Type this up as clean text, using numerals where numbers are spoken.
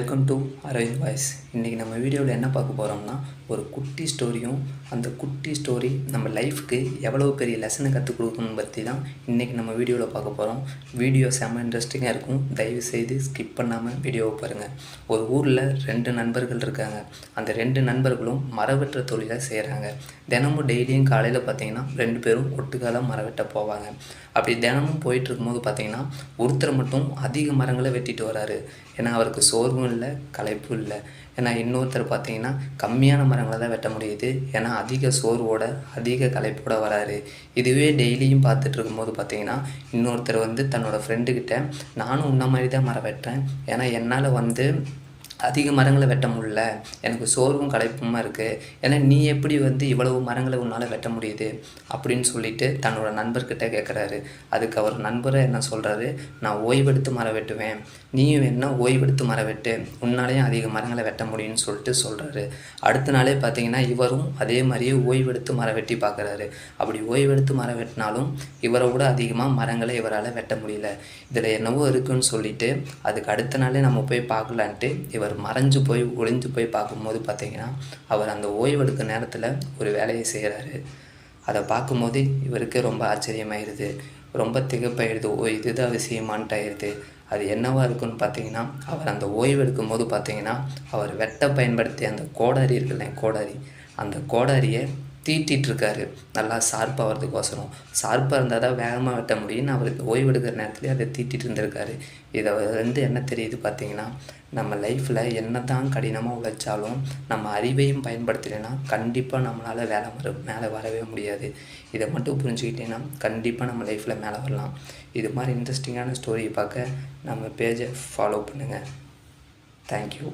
Welcome to Aravind voice. இன்றைக்கி நம்ம வீடியோவில் என்ன பார்க்க போகிறோம்னா, ஒரு குட்டி ஸ்டோரியும் அந்த குட்டி ஸ்டோரி நம்ம லைஃப்க்கு எவ்வளோ பெரிய லெசனை கற்றுக் கொடுக்கணும் பற்றி தான் இன்றைக்கி நம்ம வீடியோவில் பார்க்க போகிறோம். வீடியோ செம்ம இன்ட்ரெஸ்டிங்காக இருக்கும். தயவுசெய்து ஸ்கிப் பண்ணாமல் வீடியோவை பாருங்கள். ஒரு ஊரில் 2 நண்பர்கள் இருக்காங்க. அந்த 2 நண்பர்களும் மரவெட்டுற தொழிலை செய்கிறாங்க. தினமும் டெய்லியும் காலையில் பார்த்திங்கன்னா 2 பேரும் ஒட்டுக்கால மரவெட்ட போவாங்க. அப்படி தினமும் போயிட்டுருக்கும்போது பார்த்திங்கன்னா ஒருத்தர் மட்டும் அதிக மரங்களை வெட்டிட்டு வராரு. ஏன்னா அவருக்கு சோர்வும் இல்லை, களைப்பும் இல்லை. ஏன்னா இன்னொருத்தர் பார்த்திங்கன்னா கம்மியான மரங்களை தான் வெட்ட முடியுது. ஏன்னா அதிக சோர்வோட அதிக களைப்போட வராரு. இதுவே டெய்லியும் பார்த்துட்டு இருக்கும்போது பார்த்திங்கன்னா இன்னொருத்தர் தன்னோட ஃப்ரெண்டுக்கிட்ட, நானும் உன்ன மாதிரி தான் மரம் வெட்டுறேன், ஏன்னா என்னால் அதிக மரங்களை வெட்ட முடியல, எனக்கு சோர்வும் களைப்புமா இருக்குது, ஏன்னா நீ எப்படி இவ்வளவு மரங்களை உன்னால் வெட்ட முடியுது அப்படின்னு சொல்லிட்டு தன்னோட நண்பர்கிட்ட கேட்குறாரு. அதுக்கு அவர் நண்பரை என்ன சொல்கிறாரு, நான் ஓய்வெடுத்து மரம் வெட்டுவேன், நீயும் என்ன ஓய்வெடுத்து மரம் வெட்டு, உன்னாலேயும் அதிக மரங்களை வெட்ட முடியும்னு சொல்கிறாரு. அடுத்த நாளே பார்த்தீங்கன்னா இவரும் அதே மாதிரியே ஓய்வெடுத்து மரம் வெட்டி பார்க்குறாரு. அப்படி ஓய்வெடுத்து மரம் வெட்டினாலும் இவரை விட அதிகமாக மரங்களை இவரால் வெட்ட முடியல. இதில் என்னவோ இருக்குன்னு சொல்லிட்டு அதுக்கு அடுத்த நாளே நம்ம போய் பார்க்கலான்ட்டு இவர் ஒளிஞ்சு போய் பார்க்கும்போது பார்த்திங்கன்னா அவர் அந்த ஓய்வெடுக்க நேரத்தில் ஒரு வேலையை செய்கிறாரு. அதை பார்க்கும்போது இவருக்கு ரொம்ப ஆச்சரியமாயிருது, ரொம்ப திகப்பாயிடுது. இதுதான் விஷயமான்ட்டு ஆயிடுது. அது என்னவாக இருக்குன்னு பார்த்தீங்கன்னா, அவர் அந்த ஓய்வெடுக்கும் போது பார்த்திங்கன்னா அவர் வெட்ட பயன்படுத்திய அந்த கோடாரி இருக்குல்ல, அந்த கோடாரியை தீட்டிகிட்ருக்காரு, நல்லா ஷார்ப்பாக வரதுக்கோசரம். ஷார்ப்பாக இருந்தால் தான் வேகமாக வெட்ட முடியும்னு அவர் ஓய்வெடுக்கிற நேரத்துலேயே அதை தீட்டிகிட்டு இருந்திருக்காரு. இதை என்ன தெரியுது பார்த்திங்கன்னா, நம்ம லைஃப்பில் என்ன தான் கடினமாக உழைச்சாலும் நம்ம அறிவையும் பயன்படுத்தலைன்னா கண்டிப்பாக நம்மளால் மேலே வரவே முடியாது. இதை மட்டும் புரிஞ்சுக்கிட்டேன்னா கண்டிப்பாக நம்ம லைஃப்பில் மேலே வரலாம். இது மாதிரி இன்ட்ரெஸ்டிங்கான ஸ்டோரியை பார்க்க நம்ம பேஜை ஃபாலோ பண்ணுங்கள். தேங்க்யூ.